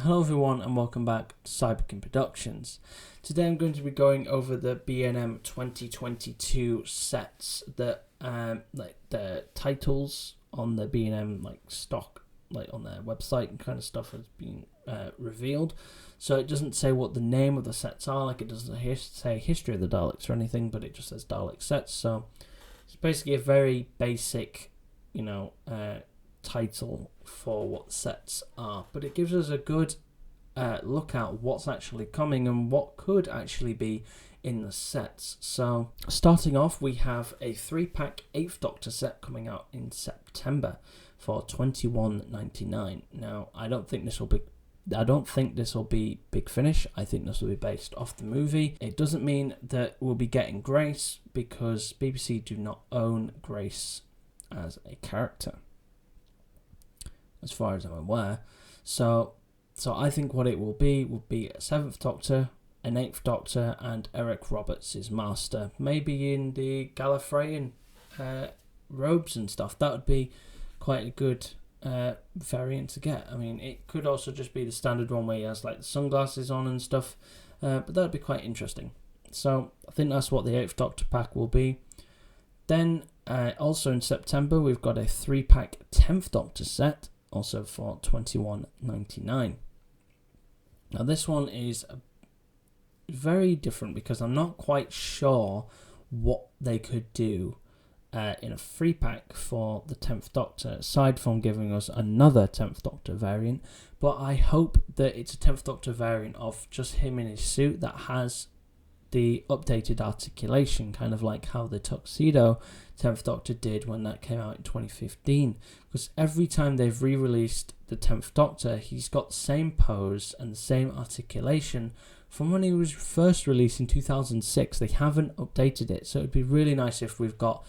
Hello everyone and welcome back to Cyberkin Productions. Today I'm going to be going over the B&M 2022 sets that like the titles on the B&M stock on their website and kind of stuff has been revealed. So it doesn't say what the name of the sets are, like it doesn't say history of the Daleks or anything, but it just says Dalek sets. So it's basically a very basic, title for what the sets are, but it gives us a good look at what's actually coming and what could actually be in the sets. So starting off, we have a 3-pack 8th Doctor set coming out in September for $21.99. Now I don't think this will be Big Finish. I think this will be based off the movie. It doesn't mean that we'll be getting Grace, because BBC do not own Grace as a character, as far as I'm aware. So I think what it will be a 7th Doctor, an 8th Doctor, and Eric Roberts is Master. Maybe in the Gallifreyan robes and stuff. That would be quite a good variant to get. I mean, it could also just be the standard one where he has like the sunglasses on and stuff. But that would be quite interesting. So I think that's what the 8th Doctor pack will be. Then also in September, we've got a 3-pack 10th Doctor set, also for $21.99. Now this one is very different because I'm not quite sure what they could do in a 3-pack for the 10th Doctor, aside from giving us another 10th Doctor variant. But I hope that it's a 10th Doctor variant of just him in his suit that has the updated articulation, kind of like how the Tuxedo 10th Doctor did when that came out in 2015. Because every time they've re-released the 10th Doctor, he's got the same pose and the same articulation from when he was first released in 2006. They haven't updated it, so it'd be really nice if we've got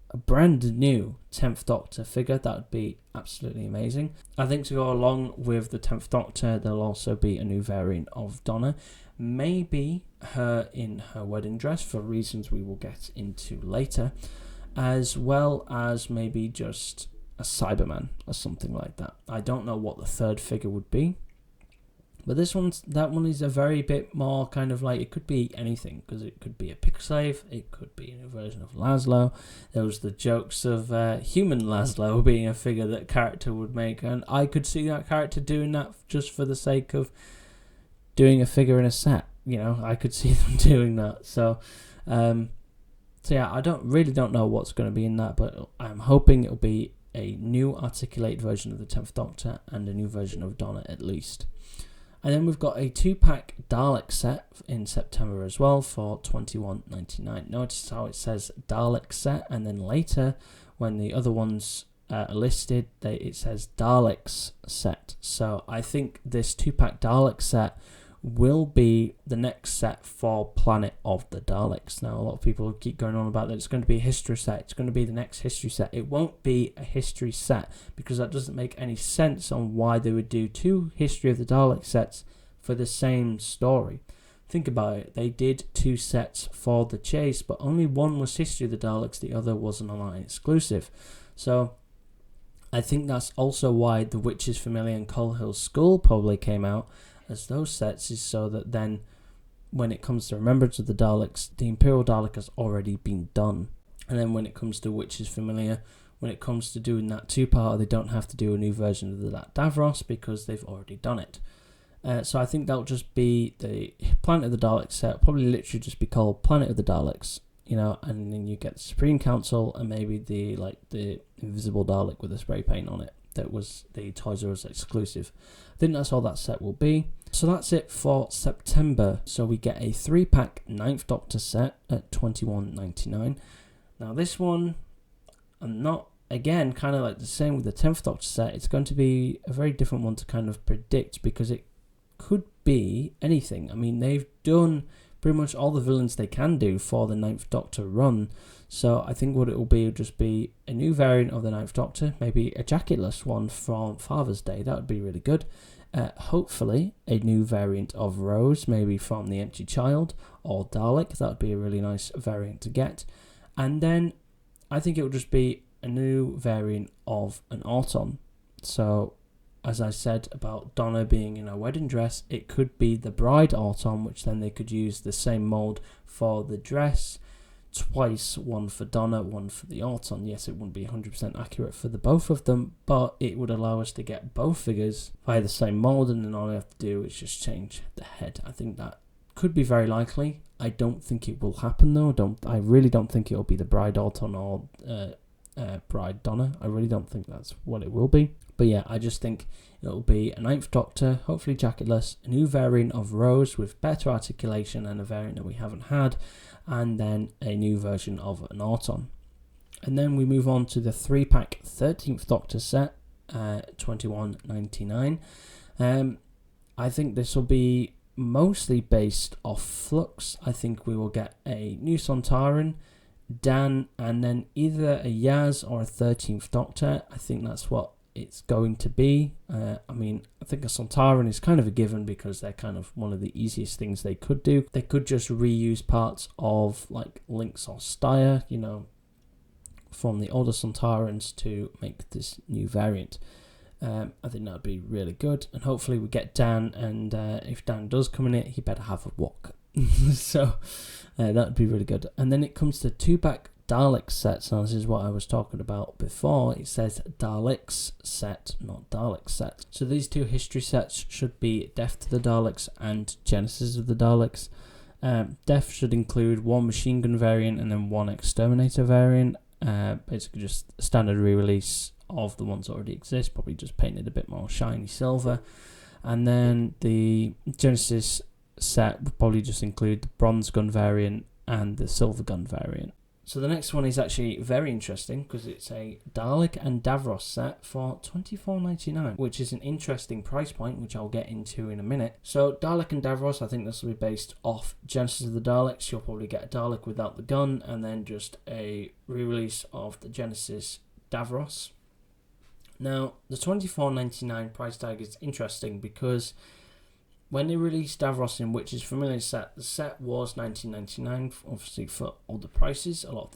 a brand new 10th Doctor figure. That would be absolutely amazing. I think to go along with the 10th Doctor, there'll also be a new variant of Donna. Maybe her in her wedding dress, for reasons we will get into later, as well as maybe just a Cyberman or something like that. I don't know what the third figure would be, but that one is a very bit more kind of like, it could be anything, because it could be a Pixlave, it could be a new version of Laszlo. There was the jokes of human Laszlo being a figure that character would make, and I could see that character doing that just for the sake of doing a figure in a set. I could see them doing that. So yeah, I don't know what's going to be in that, but I'm hoping it'll be a new articulated version of the 10th Doctor and a new version of Donna at least. And then we've got a 2-pack Dalek set in September as well for $21.99. Notice how it says Dalek set, and then later when the other ones are listed, it says Daleks set. So I think this 2-pack Dalek set will be the next set for Planet of the Daleks. Now, a lot of people keep going on about that it's going to be a history set. It's going to be the next history set. It won't be a history set, because that doesn't make any sense on why they would do 2 History of the Daleks sets for the same story. Think about it. They did 2 sets for The Chase, but only one was History of the Daleks. The other was an online exclusive. So I think that's also why The Witch's Familiar and Coal Hill School probably came out as those sets, is so that then when it comes to Remembrance of the Daleks, the Imperial Dalek has already been done. And then when it comes to Witch's Familiar, when it comes to doing that 2-part, they don't have to do a new version of that Davros because they've already done it. So I think that'll just be the Planet of the Daleks set, probably literally just be called Planet of the Daleks, and then you get the Supreme Council and maybe the Invisible Dalek with a spray paint on it. That was the Toys R Us exclusive. I think that's all that set will be. So that's it for September. So we get a 3-pack 9th Doctor set at $21.99. Now this one, I'm not, again, kind of like the same with the 10th Doctor set. It's going to be a very different one to kind of predict, because it could be anything. I mean, they've done pretty much all the villains they can do for the 9th Doctor run. So I think what it will be will just be a new variant of the 9th Doctor, maybe a jacketless one from Father's Day. That would be really good. Hopefully a new variant of Rose, maybe from The Empty Child or Dalek. That would be a really nice variant to get. And then I think it will just be a new variant of an Auton. So as I said about Donna being in a wedding dress, it could be the bride Auton, which then they could use the same mould for the dress twice, one for Donna, one for the Auton. Yes, it wouldn't be 100% accurate for the both of them, but it would allow us to get both figures via the same mould, and then all we have to do is just change the head. I think that could be very likely. I don't think it will happen though. I really don't think it'll be the bride Auton or bride Donna. I really don't think that's what it will be. But yeah, I just think it'll be a Ninth Doctor, hopefully jacketless, a new variant of Rose with better articulation and a variant that we haven't had, and then a new version of an Auton. And then we move on to the 3-pack 13th Doctor set, $21.99. I think this will be mostly based off Flux. I think we will get a new Sontaran, Dan, and then either a Yaz or a 13th Doctor. I think that's what it's going to be. I think a Sontaran is kind of a given because they're kind of one of the easiest things they could do. They could just reuse parts of like Lynx or Styre, from the older Sontarans to make this new variant. I think that would be really good, and hopefully we get Dan, and if Dan does come in it, he better have a walk. So that would be really good. And then it comes to 2-pack Dalek sets. Now this is what I was talking about before. It says Daleks set, not Dalek set. So these 2 history sets should be Death to the Daleks and Genesis of the Daleks. Death should include 1 machine gun variant and then 1 exterminator variant. Basically just a standard re-release of the ones that already exist, probably just painted a bit more shiny silver. And then the Genesis set would probably just include the bronze gun variant and the silver gun variant. So the next one is actually very interesting because it's a Dalek and Davros set for $24.99, which is an interesting price point, which I'll get into in a minute. So Dalek and Davros, I think this will be based off Genesis of the Daleks. You'll probably get a Dalek without the gun, and then just a re-release of the Genesis Davros. Now, the $24.99 price tag is interesting because when they released Davros in Witches Familiar set, the set was $19.99, obviously for all the prices. A lot of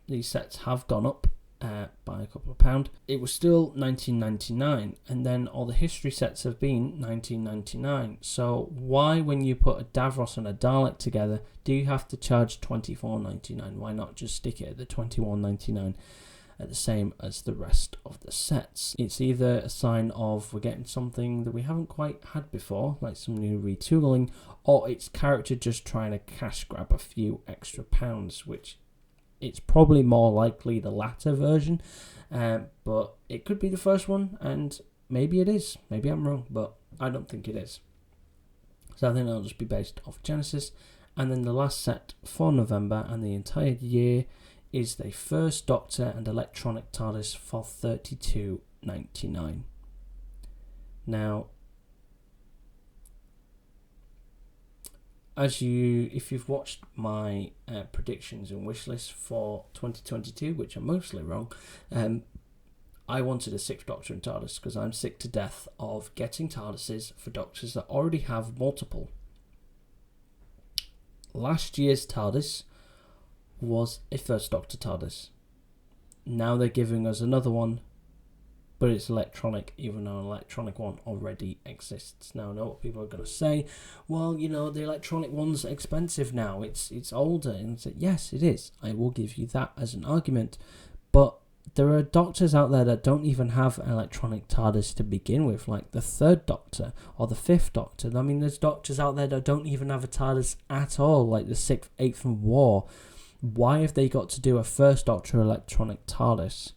these sets have gone up by a couple of pound. It was still $19.99, and then all the history sets have been $19.99. So why, when you put a Davros and a Dalek together, do you have to charge $24.99? Why not just stick it at the $21.99? At the same as the rest of the sets? It's either a sign of we're getting something that we haven't quite had before, like some new retooling, or it's character just trying to cash grab a few extra pounds, which it's probably more likely the latter version, but it could be the first one, and maybe it is. Maybe I'm wrong, but I don't think it is. So I think it'll just be based off Genesis. And then the last set for November and the entire year is the First Doctor and Electronic TARDIS for $32.99. Now, if you've watched my predictions and wish list for 2022, which are mostly wrong, I wanted a 6th Doctor in TARDIS because I'm sick to death of getting TARDISes for Doctors that already have multiple. Last year's TARDIS was a First Doctor TARDIS. Now they're giving us another one, but it's electronic, even though an electronic one already exists. Now I know what people are going to say. Well, the electronic one's expensive now. It's older. And it's like, yes, it is. I will give you that as an argument. But there are Doctors out there that don't even have an electronic TARDIS to begin with, like the 3rd Doctor or the 5th Doctor. I mean, there's Doctors out there that don't even have a TARDIS at all, like the 6th, 8th and War. Why have they got to do a First Doctor electronic TARDIS?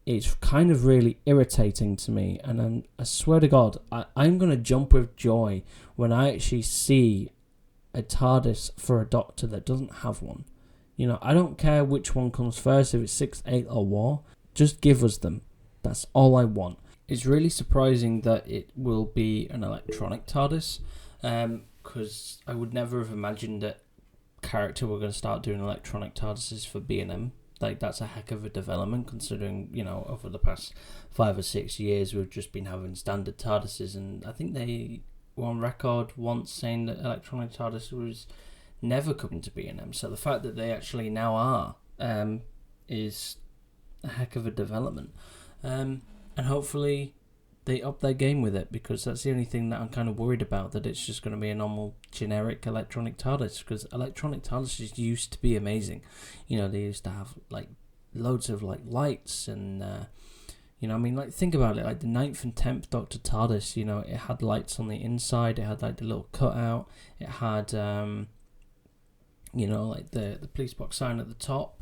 It's kind of really irritating to me, and I swear to God, I'm going to jump with joy when I actually see a TARDIS for a Doctor that doesn't have one. I don't care which one comes first, if it's 6, 8 or War, just give us them. That's all I want. It's really surprising that it will be an electronic TARDIS, because I would never have imagined that character we're going to start doing electronic TARDISes for B&M. Like, that's a heck of a development, considering, over the past 5 or 6 years we've just been having standard TARDISes, and I think they were on record once saying that electronic TARDIS was never coming to B&M. So the fact that they actually now are is a heck of a development, and hopefully they up their game with it, because that's the only thing that I'm kind of worried about, that it's just going to be a normal generic electronic TARDIS, because electronic TARDIS used to be amazing. You know, they used to have like loads of like lights and you know, I mean, like, think about it, like the 9th and 10th Doctor TARDIS, you know, it had lights on the inside, it had like the little cutout, it had you know, like the police box sign at the top,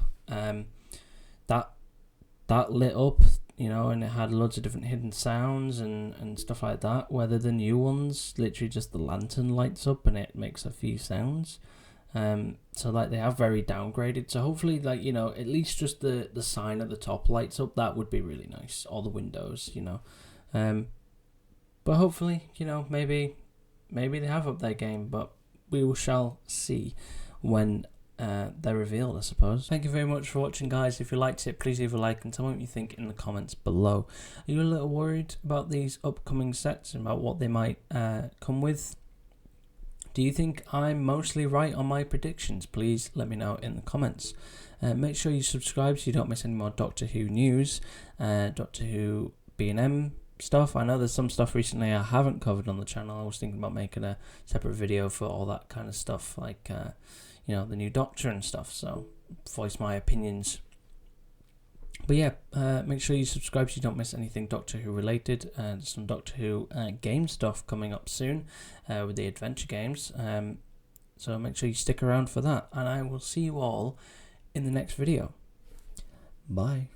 that lit up, you know, and it had loads of different hidden sounds and stuff like that, whether the new ones, literally just the lantern lights up and it makes a few sounds. So like they have very downgraded, so hopefully, like, you know, at least just the sign at the top lights up. That would be really nice, or the windows, you know. But hopefully, you know, maybe they have up their game, but we shall see when they're revealed, I suppose. Thank you very much for watching, guys. If you liked it, please leave a like and tell me what you think in the comments below. Are you a little worried about these upcoming sets and about what they might come with? Do you think I'm mostly right on my predictions? Please let me know in the comments. Make sure you subscribe so you don't miss any more Doctor Who news, Doctor Who B&M stuff. I know there's some stuff recently I haven't covered on the channel. I was thinking about making a separate video for all that kind of stuff, like you know, the new Doctor and stuff, so voice my opinions. But yeah, make sure you subscribe so you don't miss anything Doctor Who related. There's some Doctor Who game stuff coming up soon with the adventure games. So make sure you stick around for that. And I will see you all in the next video. Bye.